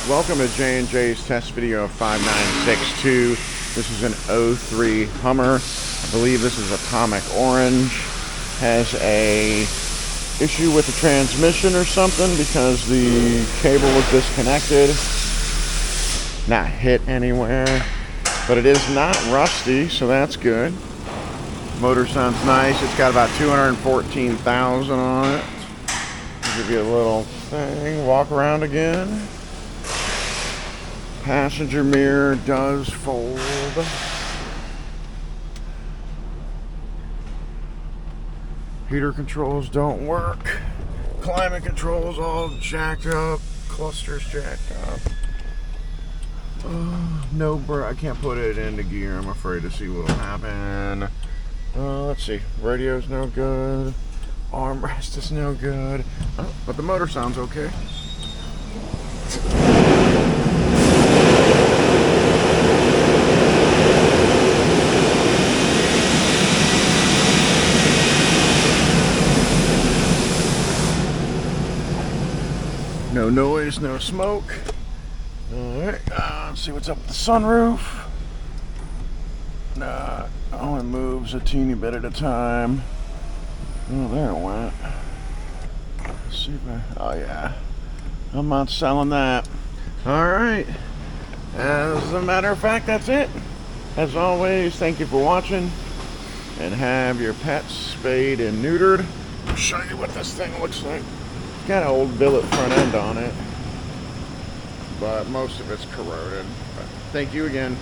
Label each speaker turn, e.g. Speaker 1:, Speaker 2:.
Speaker 1: Welcome to J&J's test video of 5962. This is an 03 Hummer. I believe this is atomic orange. Has a issue with the transmission or something because the cable was disconnected. Not hit anywhere, but it is not rusty, so that's good. Motor sounds nice. It's got about 214,000 on it. Give you a little thing. Walk around again. Passenger mirror does fold. Heater controls don't work. Climate controls all jacked up. Clusters jacked up. No, I can't put it into gear. I'm afraid to see what'll happen. Let's see. Radio's no good. Armrest is no good. Oh, but the motor sounds okay. No noise, no smoke. Alright, let's see what's up with the sunroof. Oh, it moves a teeny bit at a time. Oh, there it went. Let's see if oh yeah. I'm not selling that. Alright. As a matter of fact, that's it. As always, thank you for watching. And have your pets spayed and neutered. I'll show you what this thing looks like. It's got an old billet front end on it, but most of it's corroded. But thank you again.